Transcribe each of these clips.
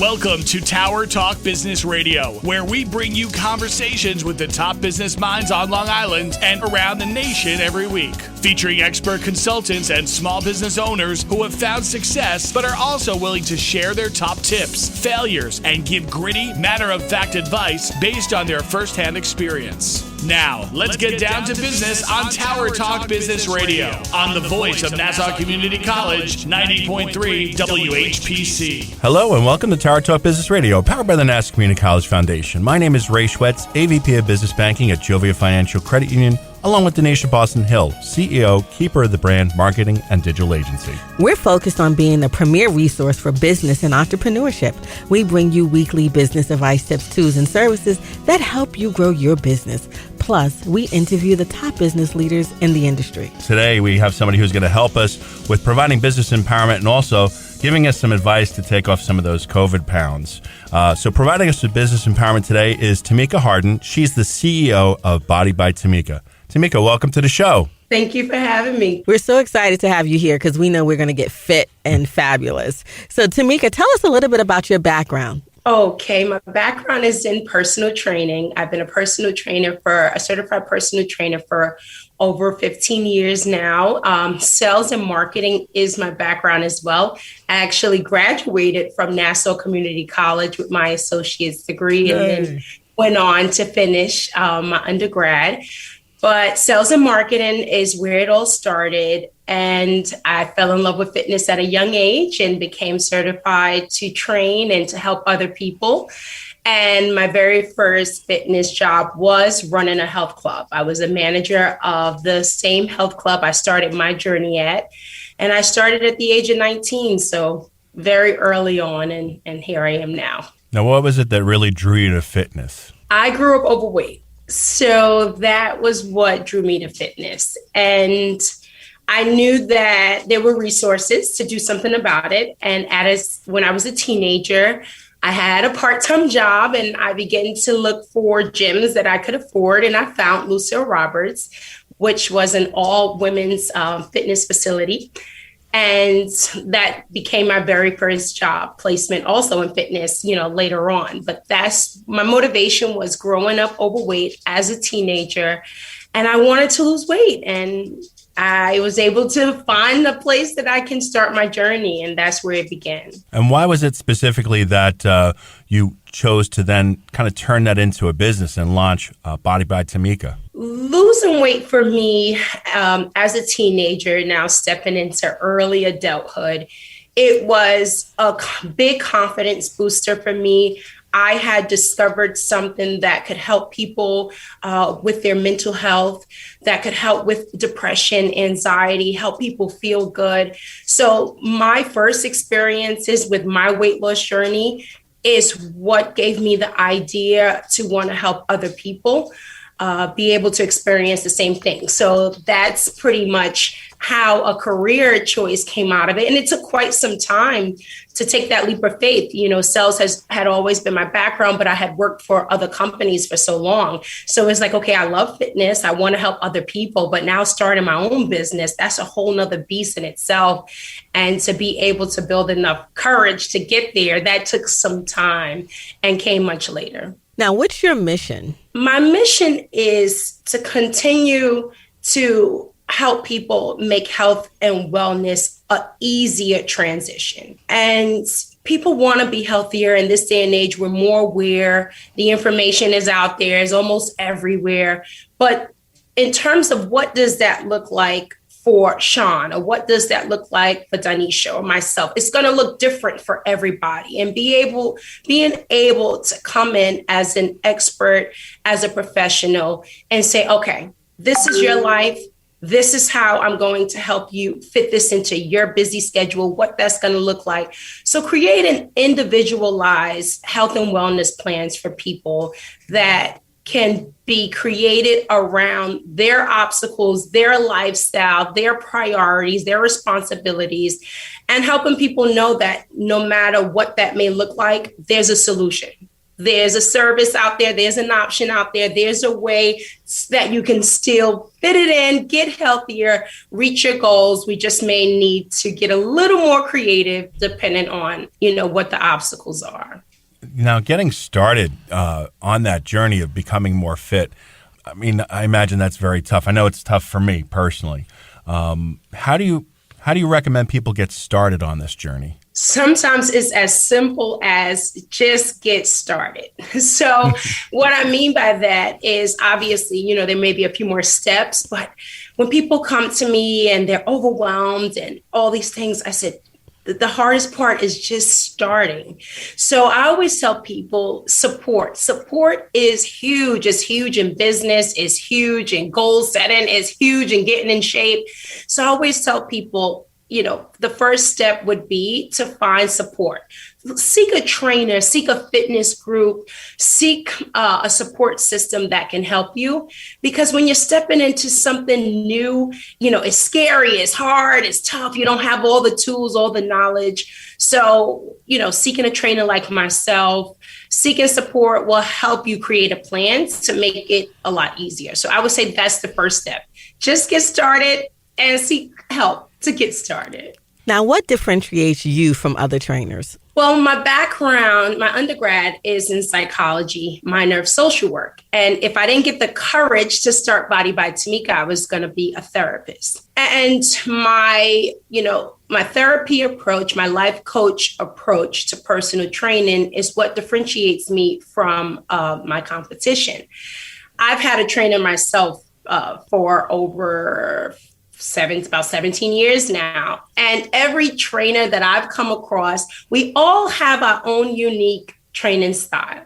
Welcome to Tower Talk Business Radio, where we bring you conversations with the top business minds on Long Island and around the nation every week. Featuring expert consultants and small business owners who have found success but are also willing to share their top tips, failures, and give gritty, matter-of-fact advice based on their firsthand experience. Now, let's get down to business on Tower Talk Business Radio on the voice of Nassau Community College, 90.3 WHPC. Hello and welcome to Tower Talk Business Radio, powered by the Nassau Community College Foundation. My name is Ray Schwetz, AVP of Business Banking at Jovia Financial Credit Union, along with Donyshia Boston-Hill, CEO, keeper of the brand, marketing, and digital agency. We're focused on being the premier resource for business and entrepreneurship. We bring you weekly business advice, tips, tools, and services that help you grow your business. Plus, we interview the top business leaders in the industry. Today, we have somebody who's going to help us with providing business empowerment and also giving us some advice to take off some of those COVID pounds. So providing us with business empowerment today is Tamika Harden. She's the CEO of By Tamika. Tamika, welcome to the show. Thank you for having me. We're so excited to have you here because we know we're going to get fit and fabulous. So Tamika, tell us a little bit about your background. Okay, my background is in personal training. I've been a certified personal trainer for over 15 years now. Sales and marketing is my background as well. I actually graduated from Nassau Community College with my associate's degree and then went on to finish my undergrad. But sales and marketing is where it all started. And I fell in love with fitness at a young age and became certified to train and to help other people. And my very first fitness job was running a health club. I was a manager of the same health club I started my journey at. And I started at the age of 19, so very early on, and here I am now. Now, what was it that really drew you to fitness? I grew up overweight. So that was what drew me to fitness. And I knew that there were resources to do something about it. And when I was a teenager, I had a part-time job and I began to look for gyms that I could afford. And I found Lucille Roberts, which was an all-women's fitness facility. And that became my very first job placement also in fitness, later on. But that's my motivation was growing up overweight as a teenager. And I wanted to lose weight. And I was able to find a place that I can start my journey. And that's where it began. And why was it specifically that you chose to then kind of turn that into a business and launch By Tamika? Losing weight for me as a teenager, now stepping into early adulthood, it was a big confidence booster for me. I had discovered something that could help people with their mental health, that could help with depression, anxiety, help people feel good. So my first experiences with my weight loss journey is what gave me the idea to want to help other people be able to experience the same thing. So that's pretty much how a career choice came out of it. And it took quite some time to take that leap of faith. Sales had always been my background, but I had worked for other companies for so long. So it's like, okay, I love fitness. I want to help other people, but now starting my own business, that's a whole nother beast in itself. And to be able to build enough courage to get there, that took some time and came much later. Now, what's your mission? My mission is to continue to help people make health and wellness an easier transition. And people want to be healthier in this day and age. We're more aware. The information is out there, is almost everywhere. But in terms of what does that look like for Sean, or what does that look like for Donyshia or myself? It's going to look different for everybody. And being able to come in as an expert, as a professional, and say, okay, this is your life. This is how I'm going to help you fit this into your busy schedule, what that's going to look like. So create an individualized health and wellness plans for people that can be created around their obstacles, their lifestyle, their priorities, their responsibilities, and helping people know that no matter what that may look like, there's a solution. There's a service out there. There's an option out there. There's a way that you can still fit it in, get healthier, reach your goals. We just may need to get a little more creative depending on, what the obstacles are. Now, getting started on that journey of becoming more fit, I mean, I imagine that's very tough. I know it's tough for me personally. How do you recommend people get started on this journey? Sometimes it's as simple as just get started. So what I mean by that is obviously, there may be a few more steps, but when people come to me and they're overwhelmed and all these things, I said, the hardest part is just starting. So I always tell people support. Support is huge. It's huge in business, is huge in goal setting, is huge in getting in shape. So I always tell people, the first step would be to find support. Seek a trainer, seek a fitness group, seek a support system that can help you. Because when you're stepping into something new, it's scary, it's hard, it's tough. You don't have all the tools, all the knowledge. So, seeking a trainer like myself, seeking support will help you create a plan to make it a lot easier. So I would say that's the first step. Just get started and seek help to get started. Now, what differentiates you from other trainers? Well, my background, my undergrad is in psychology, minor of social work. And if I didn't get the courage to start By Tamika, I was going to be a therapist. And my therapy approach, my life coach approach to personal training is what differentiates me from my competition. I've had a trainer myself for over about 17 years now. And every trainer that I've come across, we all have our own unique training style.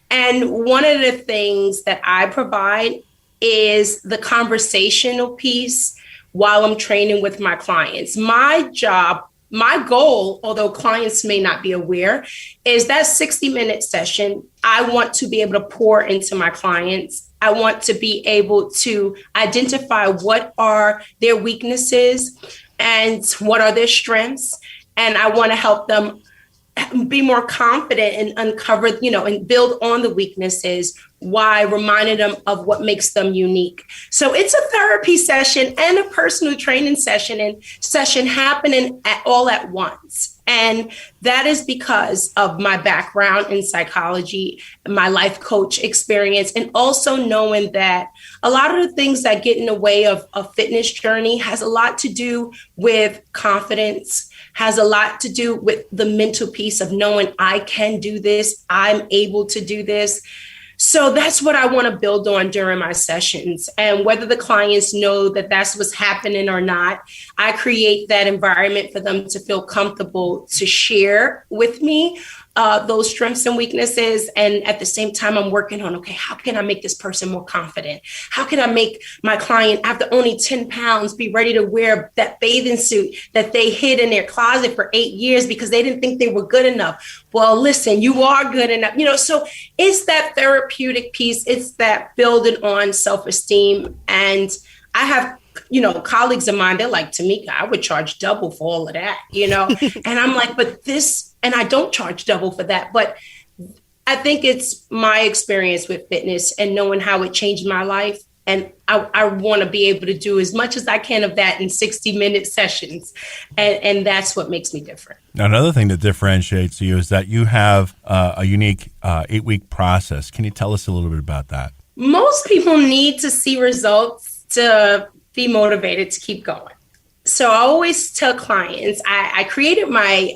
And one of the things that I provide is the conversational piece while I'm training with my clients. My job, my goal, although clients may not be aware, is that 60-minute session. I want to be able to pour into my clients. I want to be able to identify what are their weaknesses and what are their strengths. And I want to help them be more confident and uncover, and build on the weaknesses while reminding them of what makes them unique. So it's a therapy session and a personal training session happening all at once. And that is because of my background in psychology, my life coach experience, and also knowing that a lot of the things that get in the way of a fitness journey has a lot to do with confidence, has a lot to do with the mental piece of knowing I can do this, I'm able to do this. So that's what I want to build on during my sessions. And whether the clients know that that's what's happening or not, I create that environment for them to feel comfortable to share with me those strengths and weaknesses. And at the same time, I'm working on, okay, how can I make this person more confident? How can I make my client, after only 10 pounds, be ready to wear that bathing suit that they hid in their closet for 8 years because they didn't think they were good enough? Well, listen, you are good enough. So it's that therapeutic piece. It's that building on self-esteem. And I have colleagues of mine, they're like, Tamika, I would charge double for all of that, and I'm like, but this, and I don't charge double for that. But I think it's my experience with fitness and knowing how it changed my life. And I want to be able to do as much as I can of that in 60-minute sessions. And that's what makes me different. Now, another thing that differentiates you is that you have a unique 8-week process. Can you tell us a little bit about that? Most people need to see results to be motivated to keep going. So I always tell clients, I created my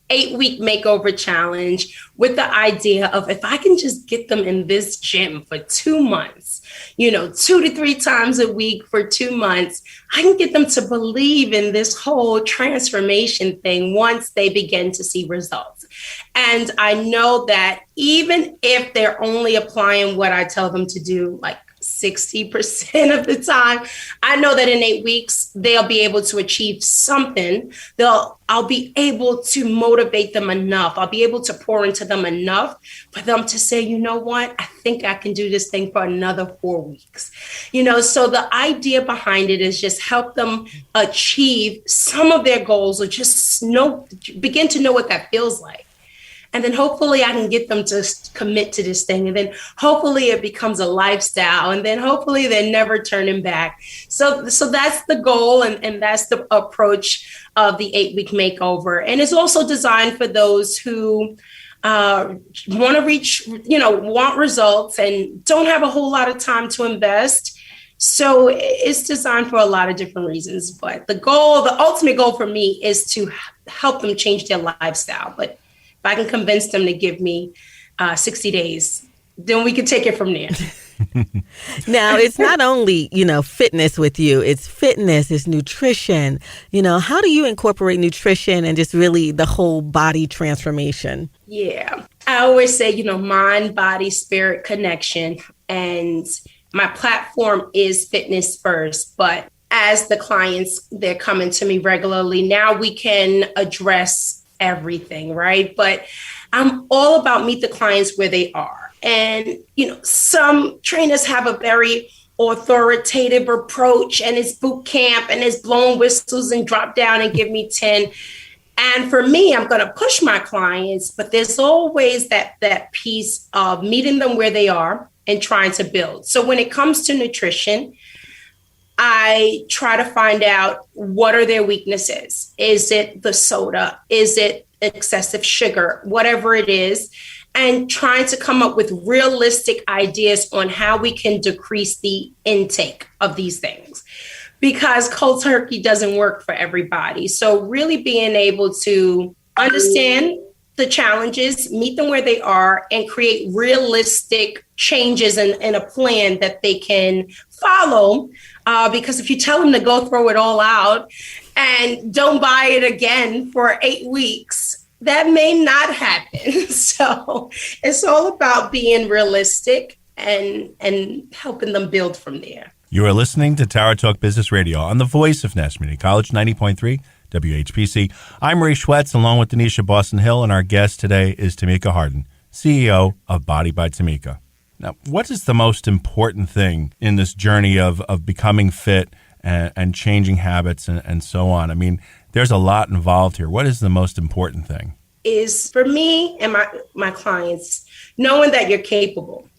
8-week makeover challenge with the idea of if I can just get them in this gym for 2 months, 2 to 3 times a week for 2 months, I can get them to believe in this whole transformation thing once they begin to see results. And I know that even if they're only applying what I tell them to do, like 60% of the time, I know that in 8 weeks, they'll be able to achieve something. I'll be able to motivate them enough. I'll be able to pour into them enough for them to say, you know what, I think I can do this thing for another 4 weeks. So the idea behind it is just help them achieve some of their goals or just begin to know what that feels like. And then hopefully I can get them to commit to this thing. And then hopefully it becomes a lifestyle. And then hopefully they're never turning back. So that's the goal. And that's the approach of the 8-week makeover. And it's also designed for those who want to reach, want results and don't have a whole lot of time to invest. So it's designed for a lot of different reasons. But the ultimate goal for me is to help them change their lifestyle. But if I can convince them to give me 60 days, then we can take it from there. Now, it's not only, fitness with you. It's fitness, it's nutrition. How do you incorporate nutrition and just really the whole body transformation? Yeah. I always say, mind, body, spirit connection. And my platform is fitness first. But as the clients, they're coming to me regularly. Now we can address everything, right? But I'm all about meet the clients where they are. And, some trainers have a very authoritative approach, and it's boot camp and it's blowing whistles and drop down and give me 10. And for me, I'm going to push my clients, but there's always that piece of meeting them where they are and trying to build. So when it comes to nutrition, I try to find out what are their weaknesses. Is it the soda? Is it excessive sugar? Whatever it is. And trying to come up with realistic ideas on how we can decrease the intake of these things, because cold turkey doesn't work for everybody. So really being able to understand the challenges, meet them where they are, and create realistic changes in a plan that they can follow. Because if you tell them to go throw it all out and don't buy it again for 8 weeks, that may not happen. So it's all about being realistic and helping them build from there. You are listening to Tower Talk Business Radio on the voice of National Community College, 90.3 WHPC. I'm Ray Schwetz, along with Donyshia Boston-Hill, and our guest today is Tamika Harden, CEO of By Tamika. Now, what is the most important thing in this journey of becoming fit and changing habits and so on? I mean, there's a lot involved here. What is the most important thing? Is for me and my clients, knowing that you're capable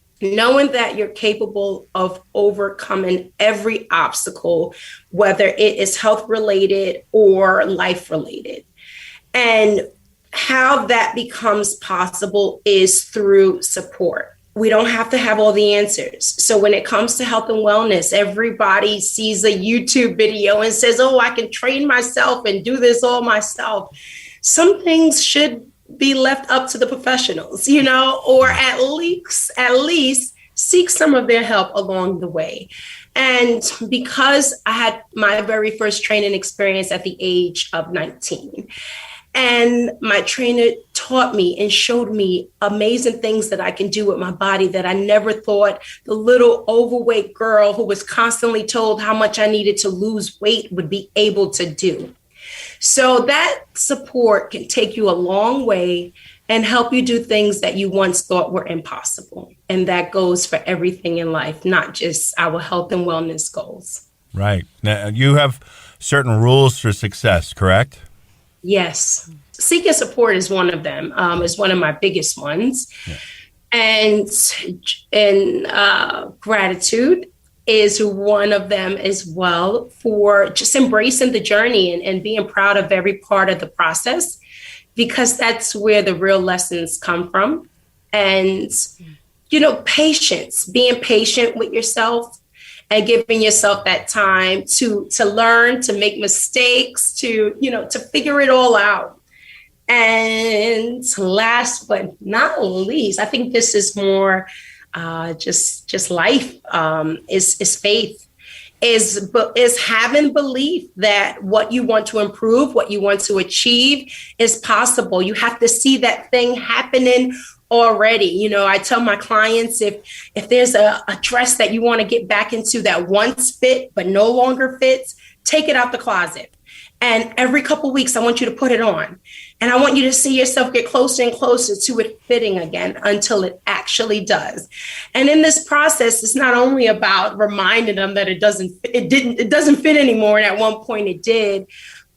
of overcoming every obstacle, whether it is health related or life related. And how that becomes possible is through support. We don't have to have all the answers. So when it comes to health and wellness, everybody sees a YouTube video and says, oh, I can train myself and do this all myself. Some things should be left up to the professionals, or at least seek some of their help along the way. And because I had my very first training experience at the age of 19, and my trainer taught me and showed me amazing things that I can do with my body that I never thought the little overweight girl who was constantly told how much I needed to lose weight would be able to do. So that support can take you a long way and help you do things that you once thought were impossible. And that goes for everything in life, not just our health and wellness goals. Right. Now, you have certain rules for success, correct? Yes. Seeking support is one of them, is one of my biggest ones. Yeah. And gratitude is one of them as well, for just embracing the journey and being proud of every part of the process, because that's where the real lessons come from. And, patience, being patient with yourself and giving yourself that time to learn, to make mistakes, to figure it all out. And last but not least, I think this is more just life, is faith, is having belief that what you want to improve, what you want to achieve is possible. You have to see that thing happening already. I tell my clients, if there's a dress that you want to get back into that once fit but no longer fits, take it out the closet. And every couple of weeks, I want you to put it on. And I want you to see yourself get closer and closer to it fitting again until it actually does. And in this process, it's not only about reminding them that it doesn't fit anymore. And at one point it did,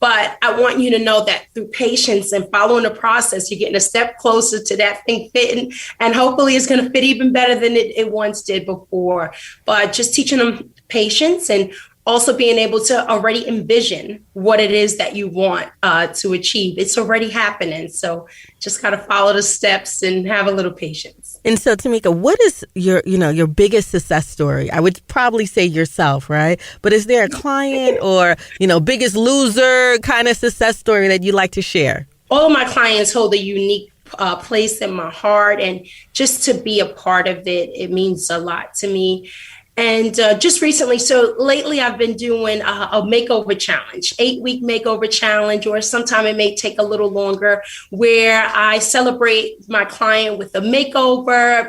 But I want you to know that through patience and following the process, you're getting a step closer to that thing fitting. And hopefully it's going to fit even better than it once did before. But just teaching them patience and also being able to already envision what it is that you want to achieve. It's already happening. So just got to follow the steps and have a little patience. And so, Tamika, what is your biggest success story? I would probably say yourself, right? But is there a client or, biggest loser kind of success story that you like to share? All of my clients hold a unique place in my heart. And just to be a part of it, it means a lot to me. And just recently, so lately I've been doing a makeover challenge, 8-week makeover challenge, or sometime it may take a little longer, where I celebrate my client with a makeover,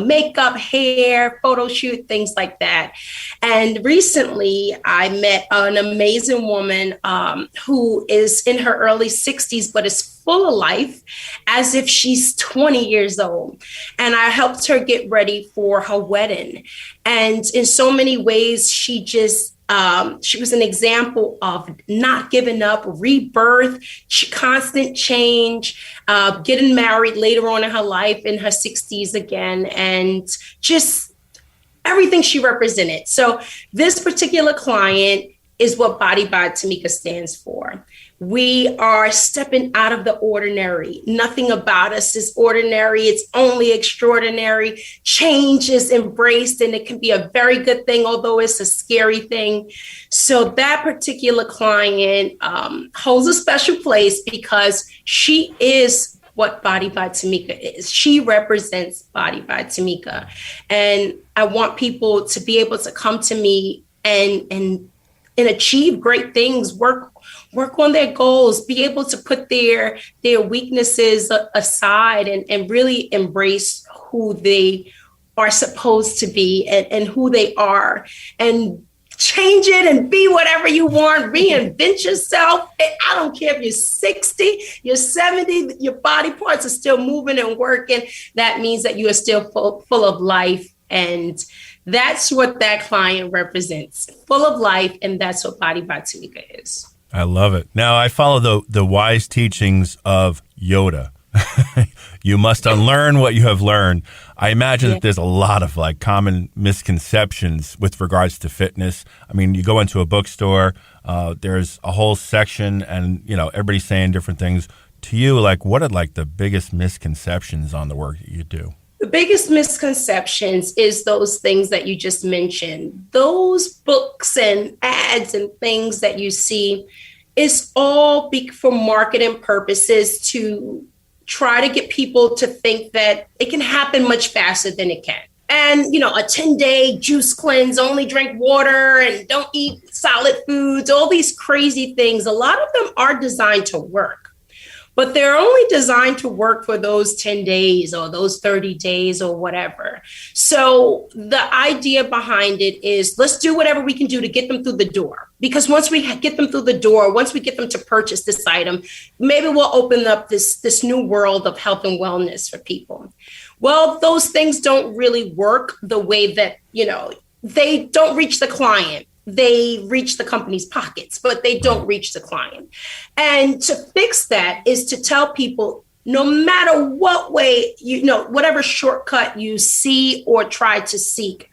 makeup, hair, photo shoot, things like that. And recently I met an amazing woman who is in her early 60s, but is full of life as if she's 20 years old. And I helped her get ready for her wedding. And in so many ways, she was an example of not giving up, rebirth, constant change, getting married later on in her life in her 60s again, and just everything she represented. So this particular client is what By Tamika stands for. We are stepping out of the ordinary. Nothing about us is ordinary. It's only extraordinary. Change is embraced, and it can be a very good thing, although it's a scary thing. So that particular client holds a special place because she is what By Tamika is. She represents By Tamika. And I want people to be able to come to me and achieve great things, work on their goals, be able to put their weaknesses aside and really embrace who they are supposed to be and who they are, and change it and be whatever you want, reinvent yourself. I don't care if you're 60, you're 70, your body parts are still moving and working. That means that you are still full of life. And that's what that client represents, full of life. And that's what By Tamika is. I love it. Now, I follow the wise teachings of Yoda. You must unlearn what you have learned. I imagine that there's a lot of common misconceptions with regards to fitness. I mean, you go into a bookstore, there's a whole section and, everybody's saying different things. To you, what are the biggest misconceptions on the work that you do? The biggest misconceptions is those things that you just mentioned. Those books and ads and things that you see is all for marketing purposes to try to get people to think that it can happen much faster than it can. And, a 10-day juice cleanse, only drink water and don't eat solid foods, all these crazy things. A lot of them are designed to work. But they're only designed to work for those 10 days or those 30 days or whatever. So the idea behind it is let's do whatever we can do to get them through the door. Because once we get them through the door, once we get them to purchase this item, maybe we'll open up this new world of health and wellness for people. Well, those things don't really work the way that, they don't reach the client. They reach the company's pockets, but they don't reach the client. And to fix that is to tell people, no matter what way, whatever shortcut you see or try to seek,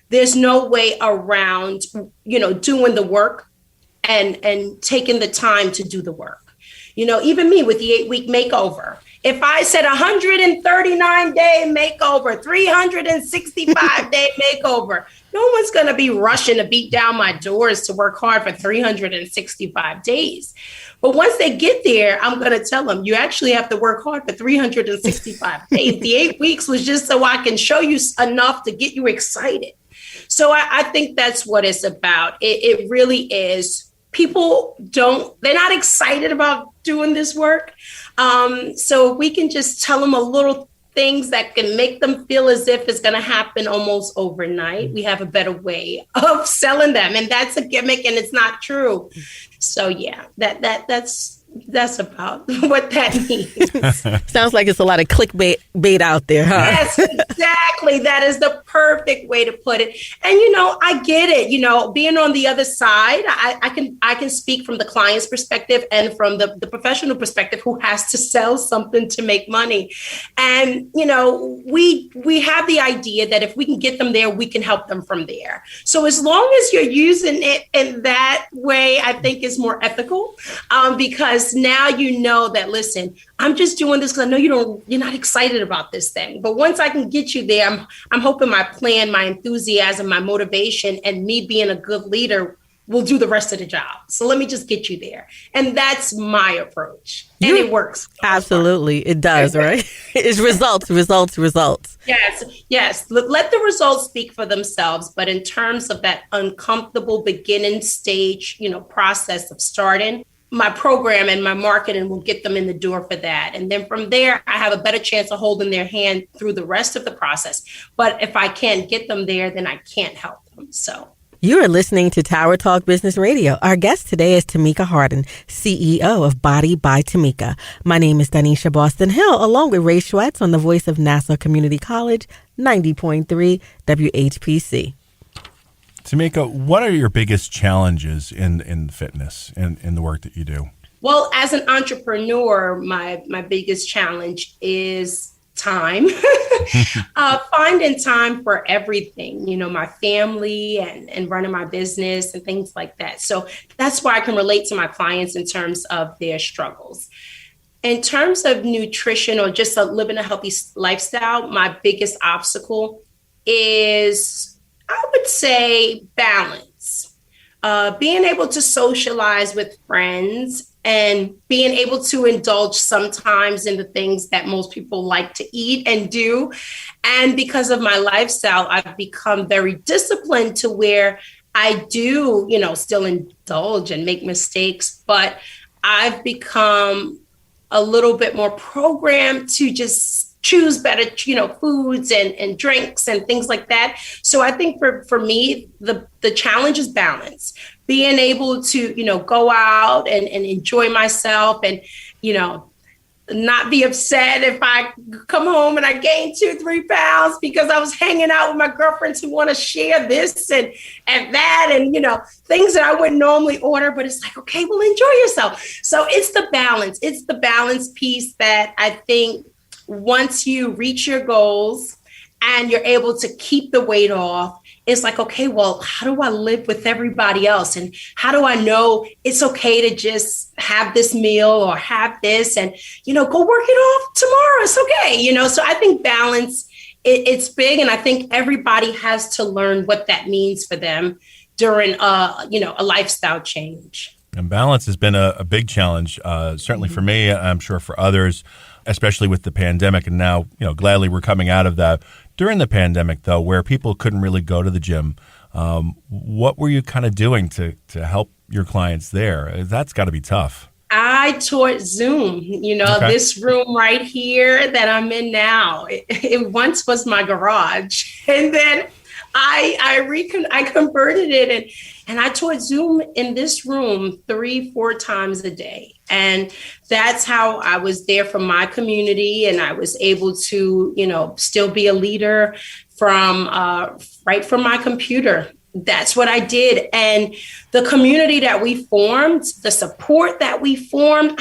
there's no way around, doing the work and taking the time to do the work. Even me with the 8-week makeover. If I said 139-day makeover, 365-day makeover, no one's going to be rushing to beat down my doors to work hard for 365 days. But once they get there, I'm going to tell them, you actually have to work hard for 365 days. The 8 weeks was just so I can show you enough to get you excited. So I think that's what it's about. It really is. People they're not excited about doing this work. So we can just tell them a little things that can make them feel as if it's going to happen almost overnight. We have a better way of selling them. And that's a gimmick and it's not true. So yeah, that's That's about what that means. Sounds like it's a lot of clickbait out there, huh? Yes, exactly. That is the perfect way to put it. And, I get it. Being on the other side, I can speak from the client's perspective and from the professional perspective who has to sell something to make money. And, we have the idea that if we can get them there, we can help them from there. So as long as you're using it in that way, I think is more ethical, because now that, listen, I'm just doing this because I know you're not excited about this thing. But once I can get you there, I'm hoping my plan, my enthusiasm, my motivation, and me being a good leader will do the rest of the job. So let me just get you there. And that's my approach. And it works. Absolutely. It does, right? It's results. Yes. Let the results speak for themselves. But in terms of that uncomfortable beginning stage, process of starting, my program and my marketing will get them in the door for that. And then from there, I have a better chance of holding their hand through the rest of the process. But if I can't get them there, then I can't help them. So you are listening to Tower Talk Business Radio. Our guest today is Tamika Harden, CEO of By Tamika. My name is Donyshia Boston-Hill, along with Ray Schwetz on the voice of Nassau Community College, 90.3 WHPC. Tamika, what are your biggest challenges in fitness and in the work that you do? Well, as an entrepreneur, my biggest challenge is time, finding time for everything, my family and running my business and things like that. So that's why I can relate to my clients in terms of their struggles. In terms of nutrition or just living a healthy lifestyle, my biggest obstacle is, I would say, balance, being able to socialize with friends and being able to indulge sometimes in the things that most people like to eat and do. And because of my lifestyle, I've become very disciplined to where I do, still indulge and make mistakes, but I've become a little bit more programmed to just choose better, foods and drinks and things like that. So I think for me, the challenge is balance, being able to, go out and enjoy myself and, not be upset if I come home and I gain 2-3 pounds because I was hanging out with my girlfriends who want to share this and that and, things that I wouldn't normally order, but it's like, okay, well, enjoy yourself. So it's the balance. It's the balance piece that I think once you reach your goals and you're able to keep the weight off, it's like, okay, well, how do I live with everybody else? And how do I know it's okay to just have this meal or have this and, go work it off tomorrow? It's okay. So I think balance, it's big. And I think everybody has to learn what that means for them during, a lifestyle change. And balance has been a big challenge, certainly for me, I'm sure for others, especially with the pandemic. And now, gladly we're coming out of that. During the pandemic, though, where people couldn't really go to the gym, what were you kind of doing to help your clients there? That's got to be tough. I taught Zoom, okay. This room right here that I'm in now, it once was my garage. And then I converted it and I taught Zoom in this room 3-4 times a day. And that's how I was there for my community. And I was able to, still be a leader from right from my computer. That's what I did. And the community that we formed, the support that we formed,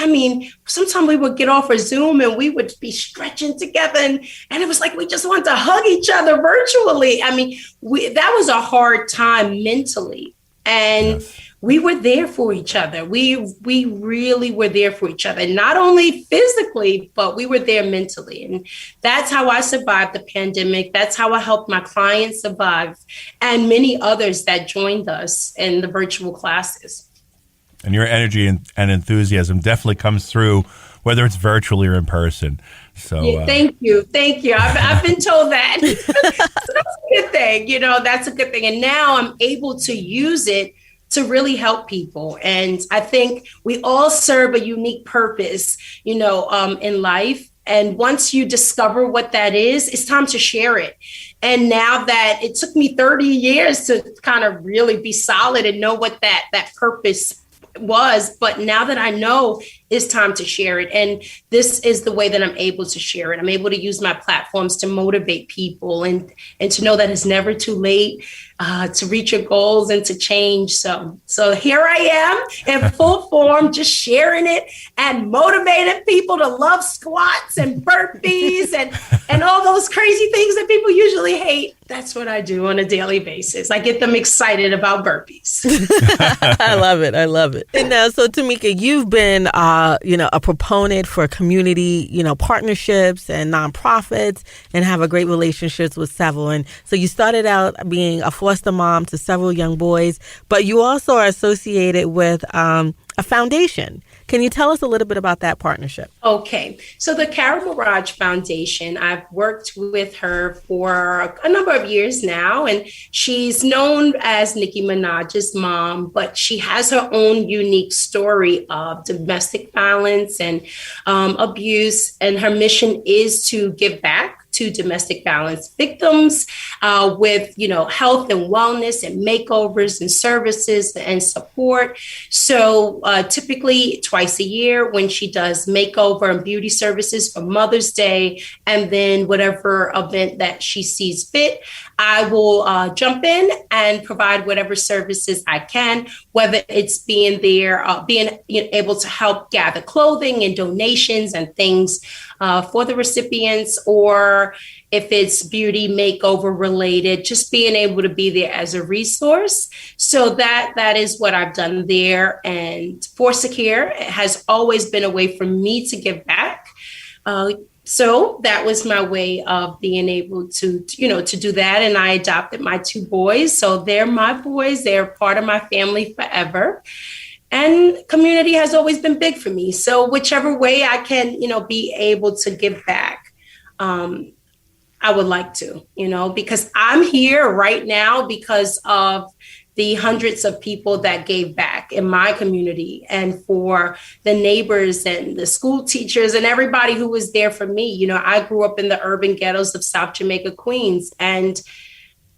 sometimes we would get off of Zoom and we would be stretching together and it was like we just wanted to hug each other virtually. That was a hard time mentally. And yes. We were there for each other. We really were there for each other, not only physically, but we were there mentally. And that's how I survived the pandemic. That's how I helped my clients survive and many others that joined us in the virtual classes. And your energy and enthusiasm definitely comes through, whether it's virtually or in person. So yeah, thank you. I've been told that. So that's a good thing. That's a good thing. And now I'm able to use it to really help people. And I think we all serve a unique purpose, in life. And once you discover what that is, it's time to share it. And now that it took me 30 years to kind of really be solid and know what that purpose was, but now that I know it's time to share it. And this is the way that I'm able to share it. I'm able to use my platforms to motivate people and to know that it's never too late to reach your goals and to change. So here I am in full form, just sharing it and motivating people to love squats and burpees and all those crazy things that people usually hate. That's what I do on a daily basis. I get them excited about burpees. I love it. I love it. And now, so Tamika, you've been, a proponent for community, partnerships and nonprofits, and have a great relationships with several. And so you started out being a foster mom to several young boys, but you also are associated with a foundation. Can you tell us a little bit about that partnership? Okay. So the Carol Mirage Foundation, I've worked with her for a number of years now, and she's known as Nicki Minaj's mom, but she has her own unique story of domestic violence and abuse, and her mission is to give back to domestic violence victims with, health and wellness and makeovers and services and support. So typically twice a year when she does makeover and beauty services for Mother's Day, and then whatever event that she sees fit, I will jump in and provide whatever services I can, whether it's being there, being able to help gather clothing and donations and things for the recipients, or if it's beauty makeover related, just being able to be there as a resource. So that is what I've done there. And Foster Care has always been a way for me to give back. So that was my way of being able to do that. And I adopted my two boys. So they're my boys. They're part of my family forever. And community has always been big for me. So whichever way I can, be able to give back, I would like to, because I'm here right now because of the hundreds of people that gave back in my community, and for the neighbors and the school teachers and everybody who was there for me. I grew up in the urban ghettos of South Jamaica, Queens, and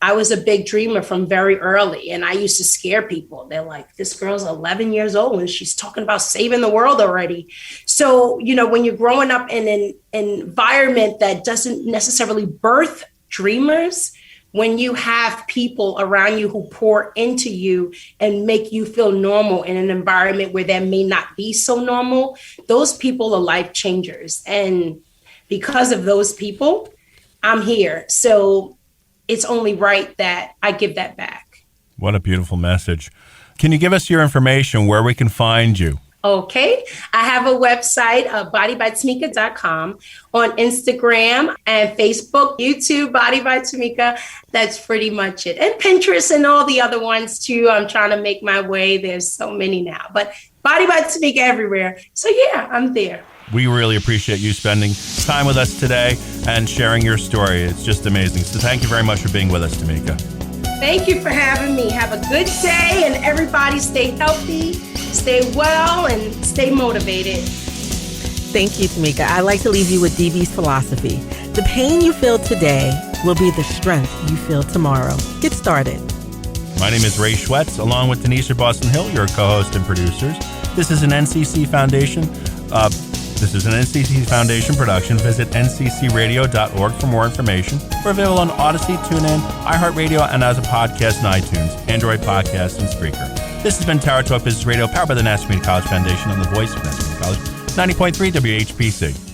I was a big dreamer from very early, and I used to scare people. They're like, this girl's 11 years old and she's talking about saving the world already. So, when you're growing up in an environment that doesn't necessarily birth dreamers, when you have people around you who pour into you and make you feel normal in an environment where that may not be so normal, those people are life changers. And because of those people, I'm here. So it's only right that I give that back. What a beautiful message. Can you give us your information where we can find you? Okay. I have a website, bodybytamika.com, on Instagram and Facebook, YouTube, Body by Tamika. That's pretty much it. And Pinterest and all the other ones too. I'm trying to make my way. There's so many now, but Body by Tamika everywhere. So yeah, I'm there. We really appreciate you spending time with us today and sharing your story. It's just amazing. So thank you very much for being with us, Tamika. Thank you for having me. Have a good day, and everybody stay healthy, stay well, and stay motivated. Thank you, Tamika. I'd like to leave you with DB's philosophy. The pain you feel today will be the strength you feel tomorrow. Get started. My name is Ray Schwetz, along with Donyshia Boston-Hill, your co-host and producers. This is an NCC Foundation. This is an NCC Foundation production. Visit nccradio.org for more information. We're available on Odyssey, TuneIn, iHeartRadio, and as a podcast in iTunes, Android Podcasts, and Spreaker. This has been Tower Talk Business Radio, powered by the National Community College Foundation on the voice of National Community College, 90.3 WHPC.